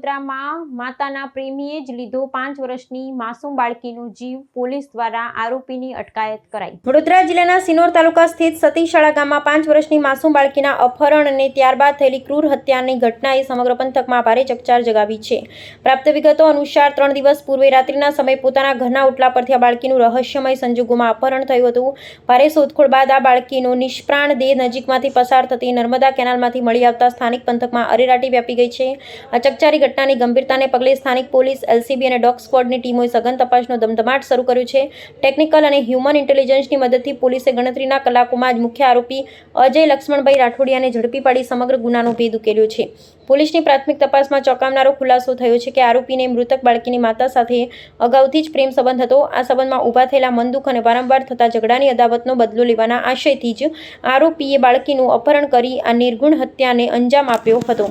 વડોદરામાં માતાના પ્રેમીએ જ લીધો 5 વર્ષની માસૂમ બાળકીનો જીવ, પોલીસ દ્વારા આરોપીની અટકાયત કરાઈ। વડોદરા જિલ્લાના સિનોર તાલુકા સ્થિત સતીશાળા ગામમાં 5 વર્ષની માસૂમ બાળકીના અપહરણ અને ત્યારબાદ થયેલી ક્રૂર હત્યાની ઘટનાએ સમગ્ર પંથકમાં ભારે ચકચાર જગાવી છે। પ્રાપ્ત વિગતો અનુસાર 3 દિવસ પૂર્વે રાત્રિના સમયે પોતાના ઘરના ઓટલા પરથી આ બાળકીનું રહસ્યમય સંજોગોમાં અપહરણ થયું હતું। ભારે શોધખોળ બાદ આ બાળકીનો નિષ્પ્રાણ દેહ નજીકમાંથી પસાર થતી નર્મદા કેનાલમાંથી મળી આવતા સ્થાનિક પંથકમાં અરેરાટી વ્યાપી ગઈ છે। આ ચકચારી ઘટનાની ગંભીરતાને પગલે સ્થાનિક પોલીસ, એલસીબી અને ડોગ સ્ક્વોડની ટીમોએ સઘન તપાસનો ધમધમાટ શરૂ કર્યો છે। ટેકનિકલ અને હ્યુમન ઇન્ટેલિજન્સની મદદથી પોલીસે ગણતરીના કલાકોમાં જ મુખ્ય આરોપી અજય લક્ષ્મણભાઈ રાઠોડિયાને ઝડપી પાડી સમગ્ર ગુનાનો ભેદ ઉકેલ્યો છે। પોલીસની પ્રાથમિક તપાસમાં ચોંકાવનારો ખુલાસો થયો છે કે આરોપીને મૃતક બાળકીની માતા સાથે અગાઉથી જ પ્રેમ સંબંધ હતો। આ સંબંધમાં ઊભા થયેલા મનદુખ અને વારંવાર થતા ઝઘડાની અદાવતનો બદલો લેવાના આશયથી જ આરોપીએ બાળકીનું અપહરણ કરી આ નિર્ઘુણ હત્યાને અંજામ આપ્યો હતો।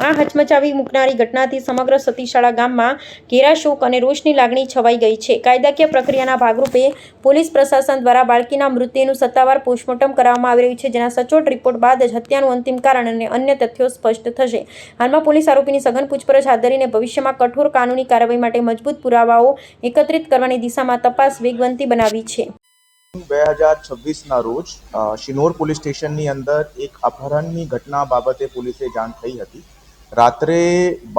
આ હચમચાવી મૂકનારી ઘટનાથી સમગ્ર સતીશાળા ગામમાં ઘેરા શોક અને રોષની લાગણી છવાઈ ગઈ છે। કાયદાકીય પ્રક્રિયાના ભાગરૂપે પોલીસ પ્રશાસન દ્વારા બાળકીના મૃતદેહનું સત્તાવાર પોસ્ટમોર્ટમ કરવામાં આવી રહ્યું છે, જેના સચોટ રિપોર્ટ બાદ જ હત્યાનું અંતિમ કારણ અને અન્ય તથ્યો સ્પષ્ટ થશે। હાલમાં પોલીસ આરોપીની સઘન પૂછપરછ હાથ ધરીને ભવિષ્યમાં કઠોર કાનૂની કાર્યવાહી માટે મજબૂત પુરાવાઓ એકત્રિત કરવાની દિશામાં તપાસ વેગવંતી બનાવી છે। 2026ના રોજ શિનોર પોલીસ સ્ટેશનની અંદર એક અપહરણની ઘટના બાબતે પોલીસે જાણ થઈ હતી। રાત્રે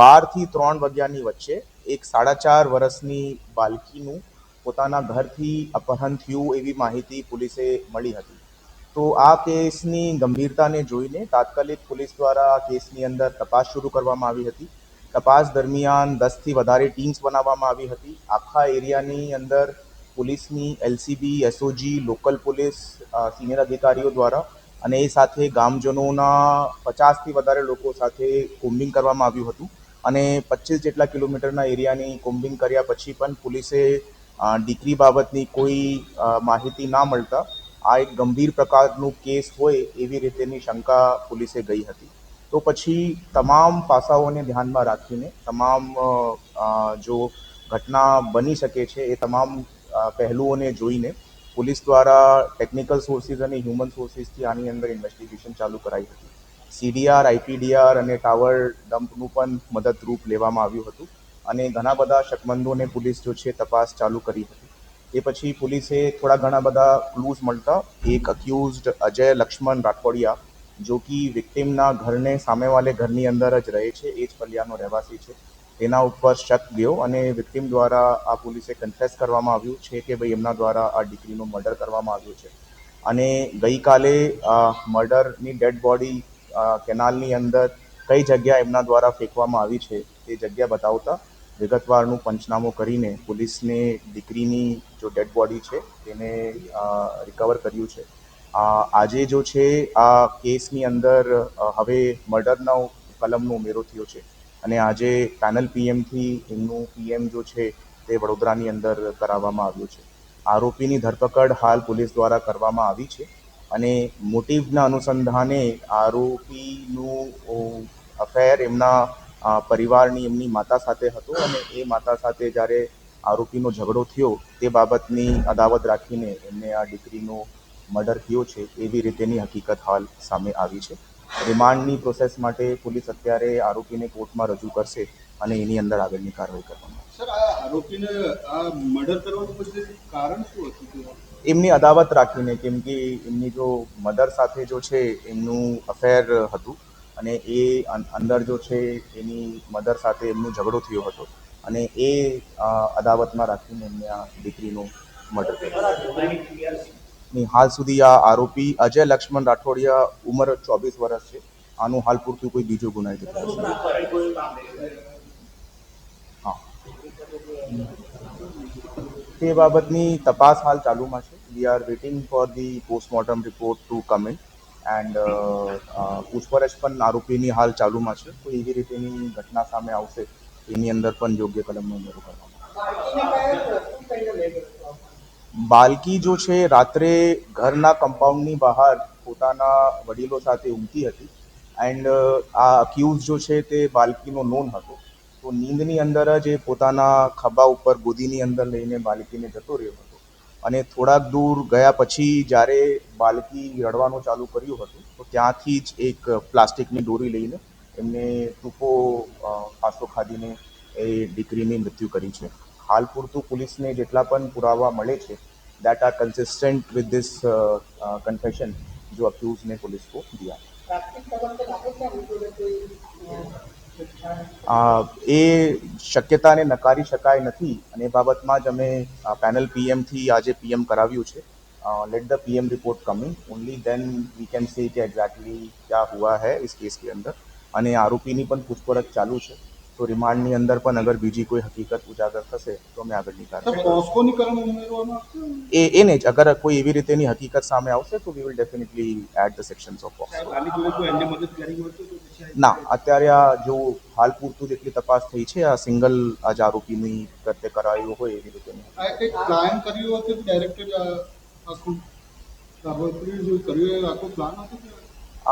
12 થી 3 વાગ્યાની વચ્ચે એક 4.5 વર્ષની બાળકીનું પોતાના ઘરથી અપહરણ થયું એવી માહિતી પોલીસે મળી હતી। તો આ કેસની ગંભીરતાને જોઈને તાત્કાલિક પોલીસ દ્વારા આ કેસની અંદર તપાસ શરૂ કરવામાં આવી હતી। તપાસ દરમિયાન 10 થી વધારે ટીમ્સ બનાવવામાં આવી હતી। આખા એરિયાની અંદર પોલીસની LCB, SOG, local police, senior અધિકારીઓ દ્વારા અને એ સાથે ગામજનોના 50 થી વધારે લોકો સાથે કોમ્બિંગ કરવામાં આવ્યું હતું અને 25 જેટલા કિલોમીટરના એરિયાની કોમ્બિંગ કર્યા પછી પણ પોલીસે દીકરી બાબતની કોઈ માહિતી ના મળતા આ એક ગંભીર પ્રકારનું કેસ હોય એવી રીતેની શંકા પોલીસે ગઈ હતી। તો પછી તમામ પાસાઓને ધ્યાનમાં રાખીને તમામ જો ઘટના બની શકે છે એ તમામ પહેલુઓને જોઈને પોલીસ દ્વારા ટેકનિકલ સોર્સિસ અને હ્યુમન સોર્સિસથી આની અંદર ઇન્વેસ્ટિગેશન ચાલુ કરાઈ હતી। સીડીઆર, આઈપીડીઆર અને ટાવર ડમ્પનું પણ મદદરૂપ લેવામાં આવ્યું હતું અને ઘણા બધા શકમંદોને પોલીસ જો છે તપાસ ચાલુ કરી હતી। એ પછી પોલીસે થોડા ઘણા બધા ક્લૂઝ મળતા એક અક્યુઝડ અજય લક્ષ્મણ રાઠોડિયા, જો કે વિક્ટિમના ઘરને સામેવાલે ઘરની અંદર જ રહે છે, એ જ ફલિયાનો રહેવાસી છે, તેના ઉપર શક ગયો અને વિક્ટિમ દ્વારા આ પોલીસે કન્ફેસ કરવામાં આવ્યું છે કે ભાઈ એમના દ્વારા આ દીકરીનું મર્ડર કરવામાં આવ્યું છે અને ગઈકાલે મર્ડરની ડેડ બોડી કેનાલની અંદર કઈ જગ્યા એમના દ્વારા ફેંકવામાં આવી છે તે જગ્યા બતાવતા વિગતવારનું પંચનામો કરીને પોલીસને દીકરીની જો ડેડ બોડી છે તેને રિકવર કર્યું છે। આજે જો છે આ કેસની અંદર હવે મર્ડરનો કલમનો ઉમેરો થયો છે અને આજે પેનલ પીએમથી એમનું પીએમ જો છે તે વડોદરાની અંદર કરાવવામાં આવ્યું છે। આરોપીની ધરપકડ હાલ પોલીસ દ્વારા કરવામાં આવી છે અને મોટિવના અનુસંધાને આરોપીનું અફેર એમના પરિવારની એમની માતા સાથે હતો અને એ માતા સાથે જ્યારે આરોપીનો ઝઘડો થયો તે બાબતની અદાવત રાખીને એમને આ દીકરીનો મર્ડર થયો છે એવી રીતેની હકીકત હાલ સામે આવી છે। રિમાન્ડની પ્રોસેસ માટે પોલીસ અત્યારે આરોપીને કોર્ટમાં રજૂ કરશે અને એની અંદર આગળની કાર્યવાહી કરવામાં આવશે। સર, આ આરોપીને આ મર્ડર કરવાનું પછી કારણ શું હતું? એમની અદાવત રાખીને, કેમ કે એમની જો મધર સાથે જો છે એમનું અફેર હતું અને એ અંદર જો છે એની મધર સાથે એમનો ઝઘડો થયો હતો અને એ અદાવતમાં રાખીને એમને આ દીકરીનું મર્ડર કર્યું। નહીં, હાલ સુધી આ આરોપી અજય લક્ષ્મણ રાઠોડિયા, ઉંમર 24 વર્ષ છે। આનું હાલ પૂરતું કોઈ બીજો ગુનાહિત ઇતિહાસ નથી। હા, તે બાબતની તપાસ હાલ ચાલુમાં છે। We are waiting for the postmortem report to come in and પૂછપરછ પણ આરોપીની હાલ ચાલુમાં છે। તો એવી રીતેની ઘટના સામે આવશે એની અંદર પણ યોગ્ય કલમનો ઉમેરો કરવામાં આવશે। બાળકી જો છે રાત્રે ઘરના કમ્પાઉન્ડની બહાર પોતાના વડીલો સાથે ઊંઘતી હતી એન્ડ આ અક્યુઝ જો છે તે બાળકીનો નોન હતો। તો નીંદની અંદર જ એ પોતાના ખભા ઉપર ગોદીની અંદર લઈને બાળકીને જતો રહ્યો હતો અને થોડાક દૂર ગયા પછી જ્યારે બાળકી રડવાનું ચાલુ કર્યું હતું તો ત્યાંથી જ એક પ્લાસ્ટિકની દોરી લઈને એમને ટૂંકો ફાંસો ખાધીને એ દીકરીની મૃત્યુ કરી છે. હાલ પૂરતું પોલીસને જેટલા પણ પુરાવા મળે છે that are consistent with this confession जो अक्यूज ने पुलिस को दिया. એ શક્યતાને નકારી શકાય નથી અને એ બાબતમાં જ અમે પેનલ પીએમથી આજે પીએમ કરાવ્યું છે. Let the PM report coming only then we can say કે એક્ઝેક્ટલી क्या हुआ है इस केस के अंदर અને આરોપીની પણ પૂછપરછ ચાલુ છે. તો રિમાન્ડની અંદર પણ અગર બીજી કોઈ હકીકત ઉજાગર થશે તો અમે આગળની સર કાર્યવાહી પોસ્કોની કલમ ઉમેરવામાં આવશે એને જ અગર કોઈ એવી રીતેની હકીકત સામે આવશે તો we will definitely add the sections of POCSO. આની જોડે કોઈ અન્ય મદદ કરી હોય તો પછી ના, અત્યારે આ જો હાલ પૂરતું જેટલી તપાસ થઈ છે આ સિંગલ આ જ આરોપીની કૃત્ય કરાયું હોય એવી રીતેની. આ એક પ્લાન કર્યું હતું ડાયરેક્ટર આખું કાવતરું કર્યું આખું પ્લાન હતું કે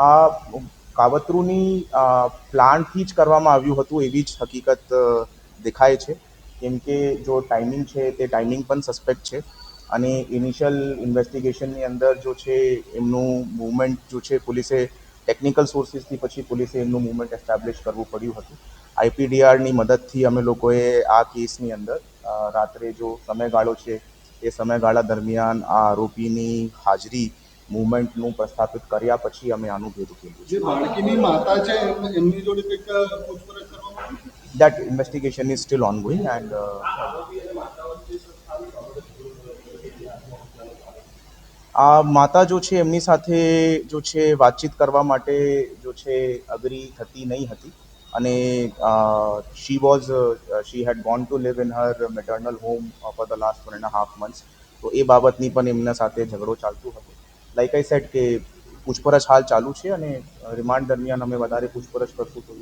આ કાવતરુની પ્લાનથી જ કરવામાં આવ્યું હતું એવી જ હકીકત દેખાય છે. કેમ કે જો ટાઈમિંગ છે તે ટાઈમિંગ પણ સસ્પેક્ટ છે અને ઇનિશિયલ ઇન્વેસ્ટિગેશનની અંદર જો છે એમનું મૂવમેન્ટ જો છે પોલીસે ટેકનિકલ સોર્સિસથી પછી પોલીસે એમનું મૂવમેન્ટ એસ્ટાબ્લિશ કરવું પડ્યું હતું. આઈપીડીઆરની મદદથી અમે લોકોએ આ કેસની અંદર રાત્રે જો સમયગાળો છે એ સમયગાળા દરમિયાન આ આરોપીની હાજરી મૂવમેન્ટનું પ્રસ્થાપિત કર્યા પછી અમે આનું ભેદ ઉકેલ્યું છે. જે બાળકીની માતા છે એમની જોડે કંઈક પૂછપરછ કરવામાં આવી? That investigation is still ongoing and આ માતા જો છે એમની સાથે જો છે વાતચીત કરવા માટે જો છે અગ્રી થતી નહીં હતી અને she had gone to live in her maternal home for the last 1.5 months. તો એ બાબતની પણ એમના સાથે ઝઘડો ચાલતું હતો. લાઈક આઈ સેડ કે પૂછપરછ હાલ ચાલુ છે અને રિમાન્ડ દરમિયાન અમે વધારે પૂછપરછ કરશું તો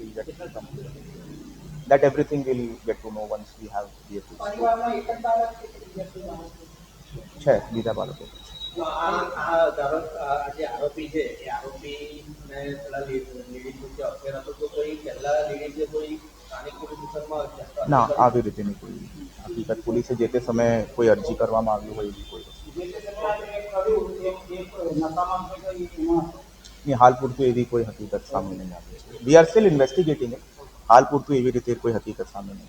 that everything will get to know once we have the છે બીજા બાળકો જે આરોપી છે એ આરોપીને પેલા લેડીઝ વચ્ચે અફેર હતો તો કોઈ પહેલા લેડીઝે કોઈ સ્થાનિક પોલીસ સ્ટેશનમાં ના આવી રીતેની કોઈ હકીકત પોલીસે જે તે સમયે કોઈ અરજી કરવામાં આવી હોય એવી કોઈ વસ્તુ હાલ પૂરતું એવી કોઈ હકીકત સામે નહીં આવી છે. We are still investigating. હાલ પૂરતું એવી રીતે કોઈ હકીકત સામે નહીં.